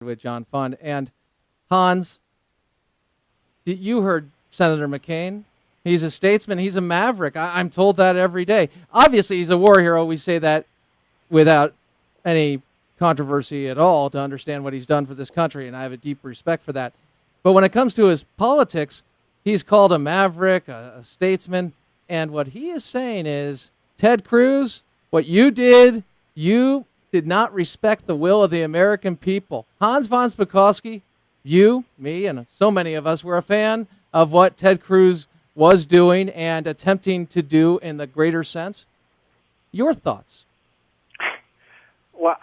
with John Fund. And Hans, you heard Senator McCain. He's a statesman. He's a maverick. I'm told that every day. Obviously, he's a war hero. We say that without any controversy at all to understand what he's done for this country, and I have a deep respect for that. But when it comes to his politics, he's called a maverick, a statesman, and what he is saying is, Ted Cruz, what you did not respect the will of the American people. Hans von Spakovsky, you, me, and so many of us were a fan of what Ted Cruz was doing and attempting to do in the greater sense. Your thoughts? Well,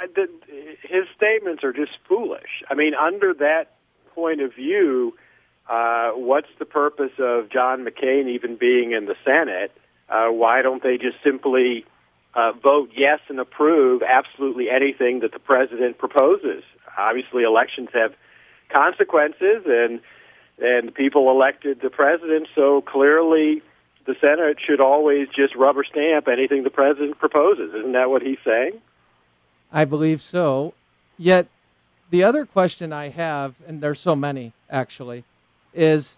his statements are just foolish. I mean, under that point of view, what's the purpose of John McCain even being in the Senate? Why don't they just simply vote yes and approve absolutely anything that the president proposes? Obviously, elections have consequences, and people elected the president, so clearly the Senate should always just rubber stamp anything the president proposes. Isn't that what he's saying? I believe so. Yet the other question I have, and there's so many actually, is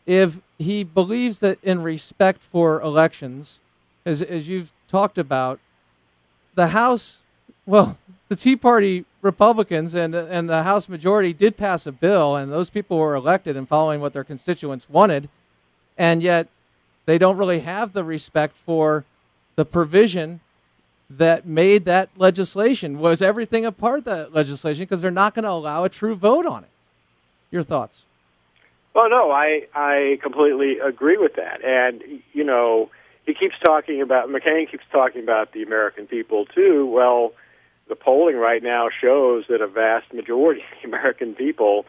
if he believes that in respect for elections, as you've talked about, the House, well, the Tea Party Republicans and the House majority did pass a bill, and those people were elected and following what their constituents wanted, and yet they don't really have the respect for the provision that made that legislation. Was everything a part of that legislation? Because they're not going to allow a true vote on it. Your thoughts? Well, no, I completely agree with that. And, you know, McCain keeps talking about the American people, too. Well, the polling right now shows that a vast majority of the American people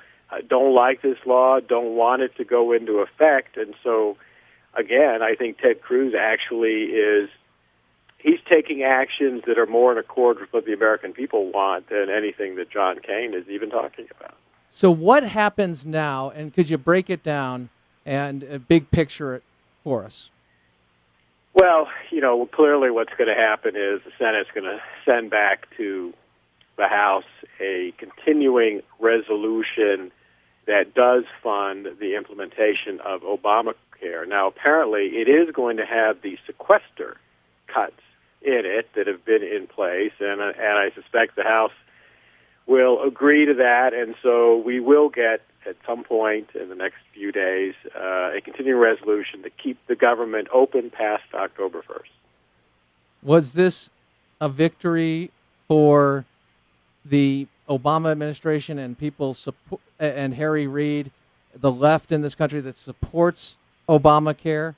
don't like this law, don't want it to go into effect. And so, again, I think Ted Cruz actually he's taking actions that are more in accord with what the American people want than anything that John McCain is even talking about. So what happens now, and could you break it down and a big picture it for us? Well, you know, clearly what's going to happen is the Senate's going to send back to the House a continuing resolution that does fund the implementation of Obamacare. Now, apparently it is going to have the sequester cuts in it that have been in place, and I suspect the House will agree to that, and so we will get, at some point in the next few days, a continuing resolution to keep the government open past October 1st. Was this a victory for the Obama administration and people and Harry Reid, the left in this country that supports Obamacare?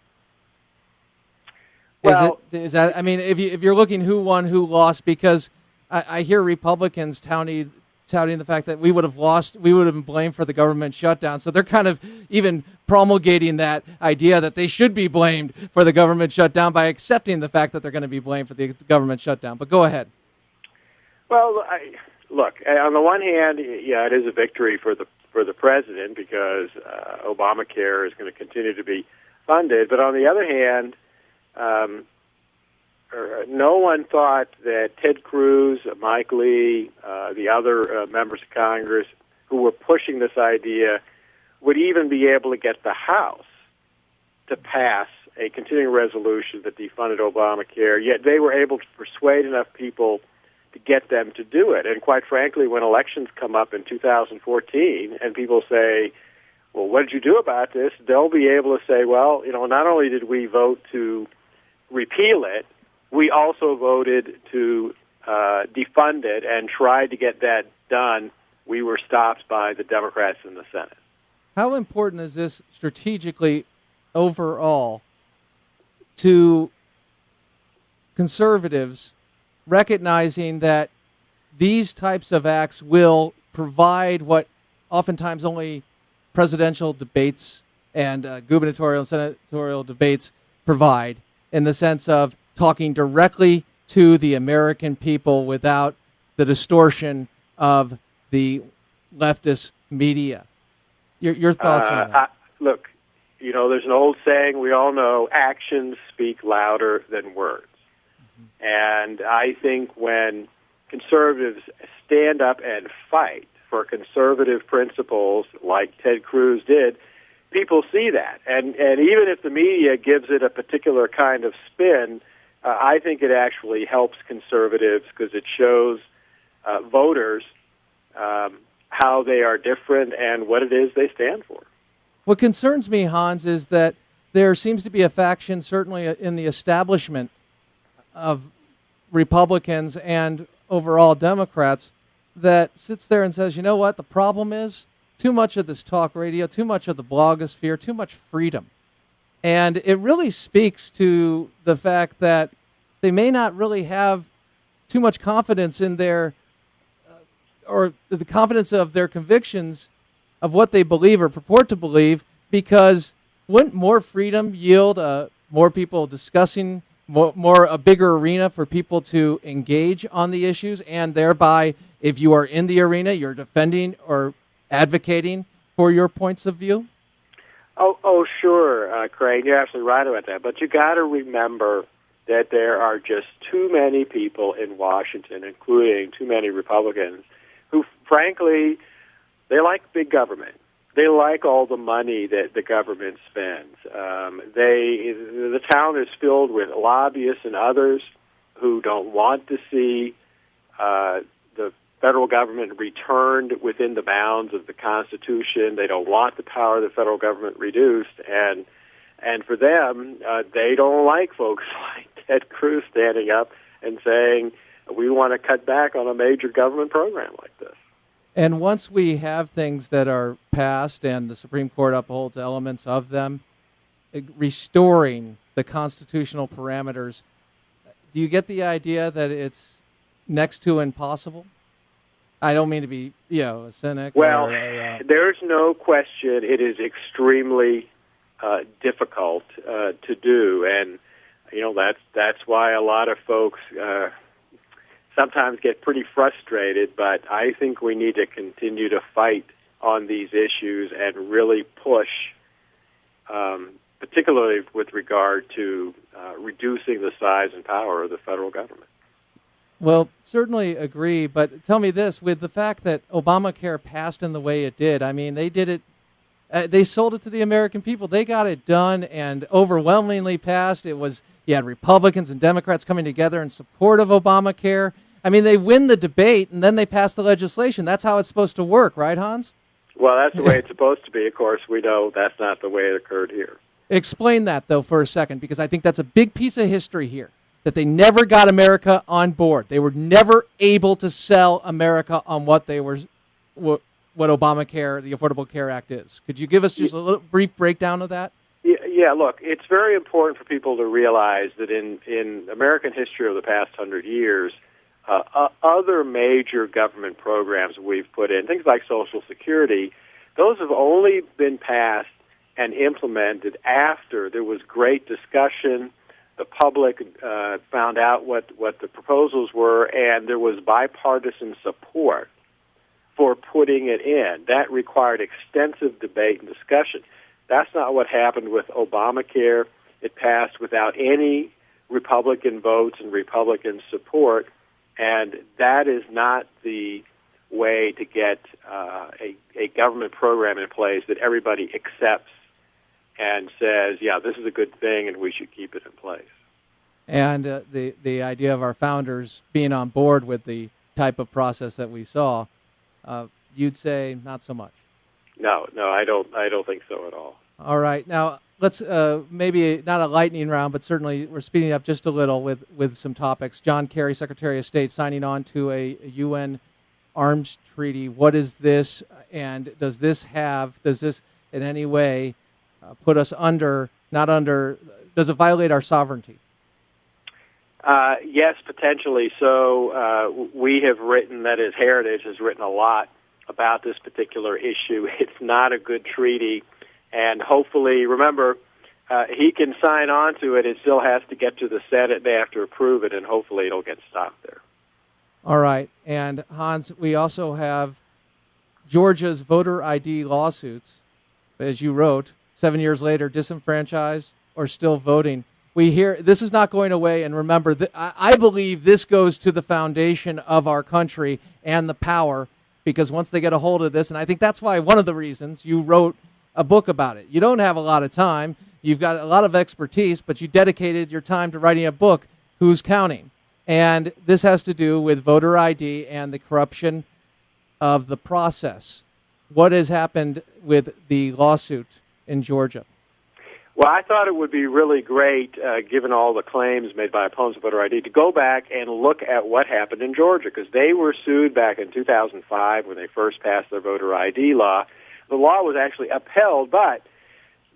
Well, is that? I mean, if you're looking who won, who lost, because I hear Republicans touting the fact that we would have been blamed for the government shutdown. So they're kind of even promulgating that idea that they should be blamed for the government shutdown by accepting the fact that they're going to be blamed for the government shutdown. But go ahead. Well, look, on the one hand, yeah, it is a victory for the president because Obamacare is going to continue to be funded. But on the other hand, no one thought that Ted Cruz, Mike Lee, the other members of Congress who were pushing this idea would even be able to get the House to pass a continuing resolution that defunded Obamacare, yet they were able to persuade enough people to get them to do it. And quite frankly, when elections come up in 2014 and people say, well, what did you do about this? They'll be able to say, well, you know, not only did we vote to repeal it, we also voted to defund it and tried to get that done. We were stopped by the Democrats in the Senate. How important is this strategically overall to conservatives recognizing that these types of acts will provide what oftentimes only presidential debates and gubernatorial and senatorial debates provide, in the sense of talking directly to the American people without the distortion of the leftist media? Your thoughts on that? Look, you know, there's an old saying we all know, actions speak louder than words. Mm-hmm. And I think when conservatives stand up and fight for conservative principles like Ted Cruz did, people see that. And even if the media gives it a particular kind of spin, I think it actually helps conservatives because it shows voters how they are different and what it is they stand for. What concerns me, Hans, is that there seems to be a faction, certainly in the establishment of Republicans and overall Democrats, that sits there and says, you know what, the problem is too much of this talk radio, too much of the blogosphere, too much freedom. And it really speaks to the fact that they may not really have too much confidence in their, or the confidence of their convictions of what they believe or purport to believe, because wouldn't more freedom yield more people discussing, a bigger arena for people to engage on the issues, and thereby, if you are in the arena, you're defending or advocating for your points of view? Oh, sure, Craig, you're absolutely right about that. But you got to remember that there are just too many people in Washington, including too many Republicans, who, frankly, they like big government. They like all the money that the government spends. The town is filled with lobbyists and others who don't want to see the federal government returned within the bounds of the Constitution. They don't want the power of the federal government reduced, and for them, they don't like folks like Ted Cruz standing up and saying, we want to cut back on a major government program like this. And once we have things that are passed and the Supreme Court upholds elements of them, restoring the constitutional parameters, do you get the idea that it's next to impossible? I don't mean to be, a cynic. Well, there's no question it is extremely difficult to do, and that's why a lot of folks sometimes get pretty frustrated, but I think we need to continue to fight on these issues and really push, particularly with regard to reducing the size and power of the federal government. Well, certainly agree, but tell me this, with the fact that Obamacare passed in the way it did, I mean, they did it, they sold it to the American people. They got it done and overwhelmingly passed. You had Republicans and Democrats coming together in support of Obamacare. I mean, they win the debate, and then they pass the legislation. That's how it's supposed to work, right, Hans? Well, that's the way it's supposed to be. Of course, we know that's not the way it occurred here. Explain that, though, for a second, because I think that's a big piece of history here, that they never got America on board. They were never able to sell America on what Obamacare, the Affordable Care Act is. Could you give us just a little brief breakdown of that? Yeah, look, it's very important for people to realize that in American history over the past 100 years, other major government programs we've put in, things like Social Security, those have only been passed and implemented after there was great discussion, the public found out what the proposals were, and there was bipartisan support for putting it in. That required extensive debate and discussion. That's not what happened with Obamacare. It passed without any Republican votes and Republican support, and that is not the way to get a government program in place that everybody accepts and says, yeah, this is a good thing and we should keep it in place. And the idea of our founders being on board with the type of process that we saw, you'd say not so much. No, I don't think so at all. All right. Now, let's maybe not a lightning round, but certainly we're speeding up just a little with some topics. John Kerry, Secretary of State, signing on to a UN arms treaty. What is this, and does this in any way put us does it violate our sovereignty? Yes, potentially. So we have written, that is, Heritage has written a lot about this particular issue. It's not a good treaty, and hopefully, remember, he can sign on to it. It still has to get to the Senate. They have to approve it, and hopefully it'll get stopped there. All right. And, Hans, we also have Georgia's voter ID lawsuits, as you wrote, 7 years later, disenfranchised or still voting. We hear this is not going away, and remember, I believe this goes to the foundation of our country and the power because once they get a hold of this, and I think that's why one of the reasons you wrote a book about it. You don't have a lot of time. You've got a lot of expertise, but you dedicated your time to writing a book, Who's Counting? And this has to do with voter ID and the corruption of the process. What has happened with the lawsuit in Georgia? Well, I thought it would be really great, given all the claims made by opponents of voter ID, to go back and look at what happened in Georgia, because they were sued back in 2005 when they first passed their voter ID law. The law was actually upheld, but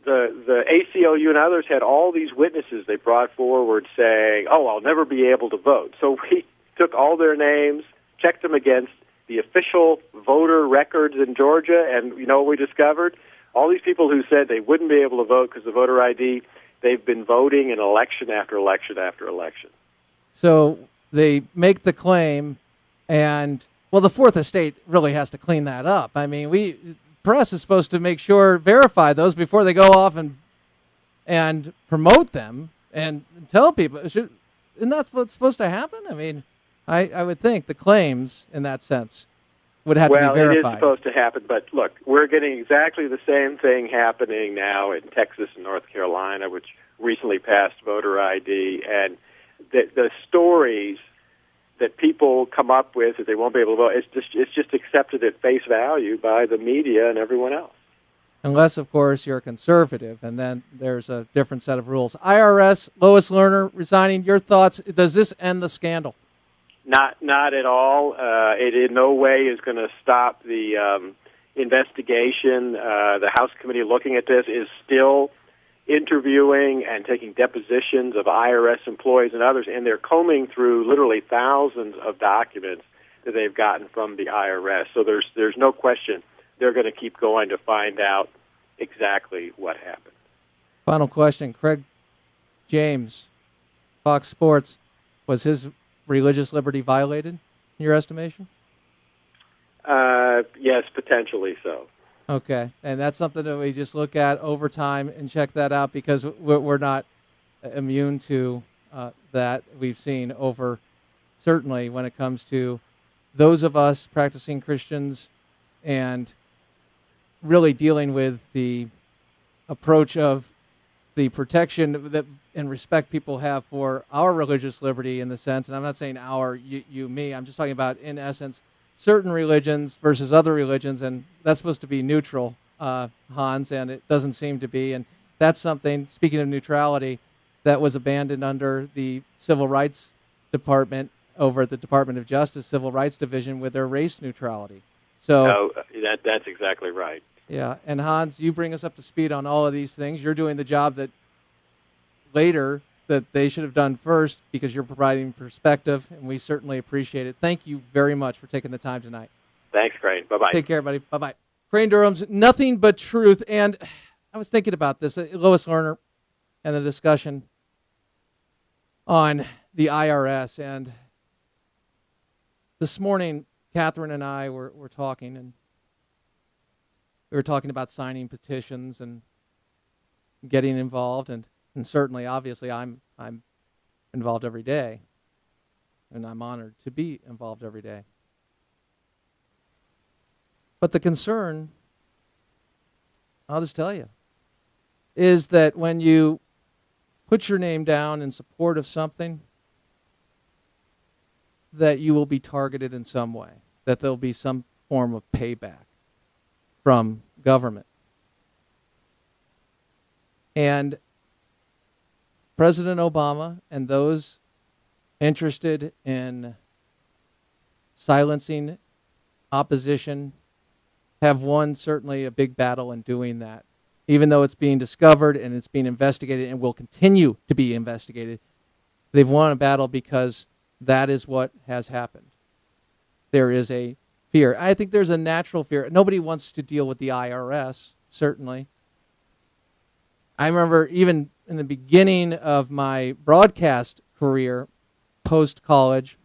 the ACLU and others had all these witnesses they brought forward saying, oh, I'll never be able to vote. So we took all their names, checked them against the official voter records in Georgia, and you know what we discovered? All these people who said they wouldn't be able to vote because of voter ID, they've been voting in election after election after election. So they make the claim, and, well, the Fourth Estate really has to clean that up. I mean, press is supposed to make sure, verify those before they go off and promote them and tell people. Isn't that what's supposed to happen? I mean, I would think the claims in that sense would have to be verified. Well, it is supposed to happen, but look, we're getting exactly the same thing happening now in Texas and North Carolina, which recently passed voter ID, and the stories that people come up with that they won't be able to vote, it's just accepted at face value by the media and everyone else. Unless, of course, you're a conservative, and then there's a different set of rules. IRS, Lois Lerner resigning. Your thoughts? Does this end the scandal? Not at all. It in no way is going to stop the investigation. The House committee looking at this is still interviewing and taking depositions of IRS employees and others, and they're combing through literally thousands of documents that they've gotten from the IRS. So there's no question they're going to keep going to find out exactly what happened. Final question. Craig James, Fox Sports, was his religious liberty violated, in your estimation? Yes, potentially so. Okay, and that's something that we just look at over time and check that out, because we're not immune to that. We've seen over, certainly when it comes to those of us practicing Christians and really dealing with the approach of the protection that and respect people have for our religious liberty, in the sense, and I'm not saying our, you, me, I'm just talking about, in essence, certain religions versus other religions, and that's supposed to be neutral, Hans, and it doesn't seem to be. And that's something, speaking of neutrality, that was abandoned under the Civil Rights Department over at the Department of Justice Civil Rights Division with their race neutrality. So that's exactly right. Yeah, and Hans, you bring us up to speed on all of these things. You're doing the job that later that they should have done first, because you're providing perspective, and we certainly appreciate it. Thank you very much for taking the time tonight. Thanks, Crane. Bye-bye. Take care, buddy. Bye-bye. Crane Durham's Nothing But Truth. And I was thinking about this, Lois Lerner, and the discussion on the IRS. And this morning, Catherine and I were talking, and we were talking about signing petitions and getting involved, and certainly, obviously, I'm involved every day, and I'm honored to be involved every day. But the concern, I'll just tell you, is that when you put your name down in support of something, that you will be targeted in some way, that there'll be some form of payback from government. And President Obama and those interested in silencing opposition have won certainly a big battle in doing that. Even though it's being discovered and it's being investigated and will continue to be investigated, they've won a battle because that is what has happened. There is a fear. I think there's a natural fear. Nobody wants to deal with the IRS, certainly. I remember even in the beginning of my broadcast career, post-college,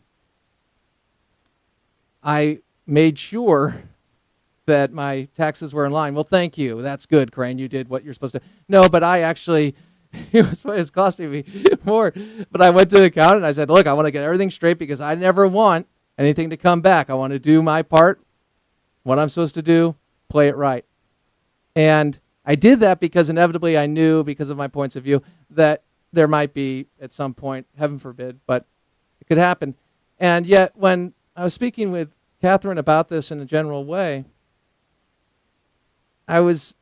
I made sure that my taxes were in line. Well, thank you. That's good, Crane. You did what you're supposed to. No, but I actually, it was costing me more. But I went to the accountant and I said, look, I want to get everything straight because I never want anything to come back. I want to do my part what I'm supposed to do, play it right. And I did that because inevitably I knew, because of my points of view, that there might be at some point, heaven forbid, but it could happen. And yet when I was speaking with Catherine about this in a general way,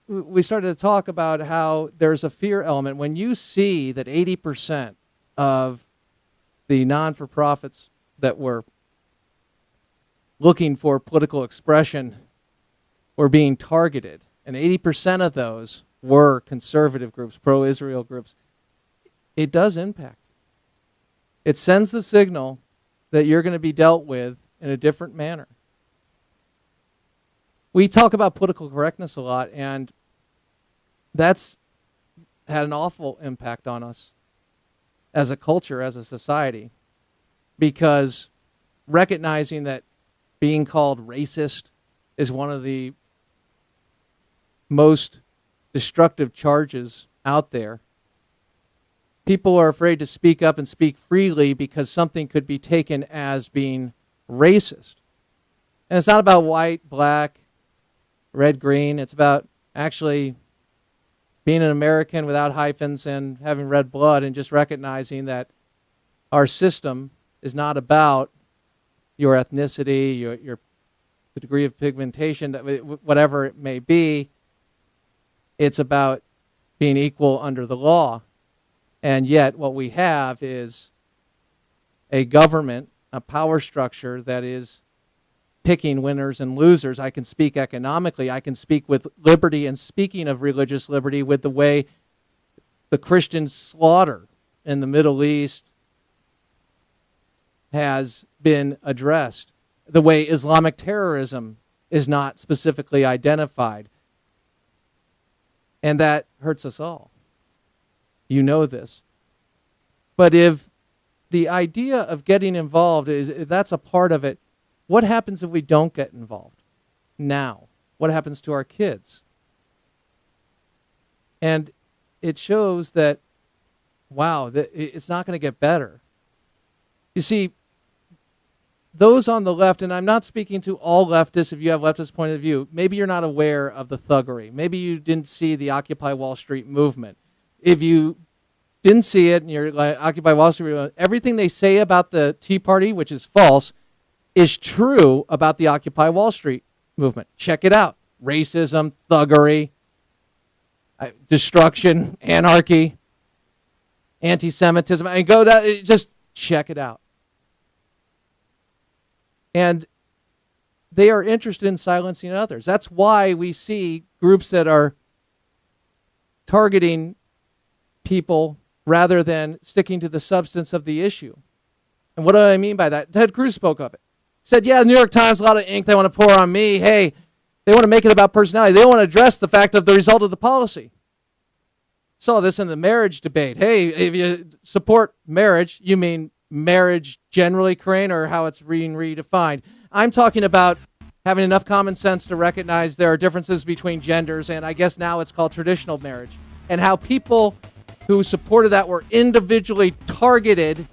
we started to talk about how there's a fear element. When you see that 80% of the non-for-profits that were looking for political expression were being targeted, and 80% of those were conservative groups, pro-Israel groups, it does impact. It sends the signal that you're going to be dealt with in a different manner. We talk about political correctness a lot, and that's had an awful impact on us as a culture, as a society, because recognizing that being called racist is one of the most destructive charges out there. People are afraid to speak up and speak freely because something could be taken as being racist. And it's not about white, black, red, green. It's about actually being an American without hyphens and having red blood, and just recognizing that our system is not about your ethnicity, your degree of pigmentation, whatever it may be. It's about being equal under the law. And yet what we have is a government, a power structure that is picking winners and losers. I can speak economically. I can speak with liberty, and speaking of religious liberty, with the way the Christian slaughter in the Middle East has been addressed, the way Islamic terrorism is not specifically identified. And that hurts us all. You know this. But if the idea of getting involved if that's a part of it, what happens if we don't get involved now? What happens to our kids? And it shows that, wow, that it's not going to get better. You see, those on the left, and I'm not speaking to all leftists if you have leftist point of view, maybe you're not aware of the thuggery. Maybe you didn't see the Occupy Wall Street movement. If you didn't see it and you're like Occupy Wall Street, everything they say about the Tea Party, which is false, is true about the Occupy Wall Street movement. Check it out. Racism, thuggery, destruction, anarchy, anti-Semitism. I mean, go down, just check it out. And they are interested in silencing others. That's why we see groups that are targeting people rather than sticking to the substance of the issue. And what do I mean by that? Ted Cruz spoke of it. Said, yeah, the New York Times, a lot of ink they want to pour on me. Hey, they want to make it about personality. They don't want to address the fact of the result of the policy. Saw this in the marriage debate. Hey, if you support marriage, you mean marriage generally, Crane, or how it's being redefined? I'm talking about having enough common sense to recognize there are differences between genders, and I guess now it's called traditional marriage, and how people who supported that were individually targeted,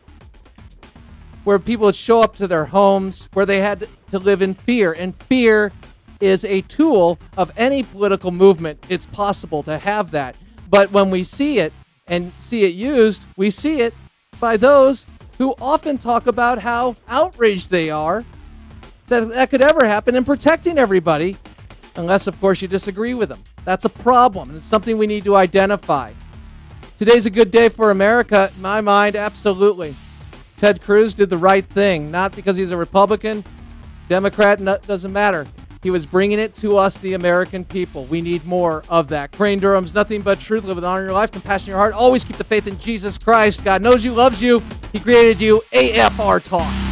where people would show up to their homes, where they had to live in fear. And fear is a tool of any political movement. It's possible to have that. But when we see it and see it used, we see it by those who often talk about how outraged they are that could ever happen in protecting everybody, unless, of course, you disagree with them. That's a problem, and it's something we need to identify. Today's a good day for America. In my mind, absolutely. Ted Cruz did the right thing, not because he's a Republican, Democrat, doesn't matter. He was bringing it to us, the American people. We need more of that. Crane Durham's nothing but truth. Live with honor in your life, compassion in your heart. Always keep the faith in Jesus Christ. God knows you, loves you. He created you. AFR Talk.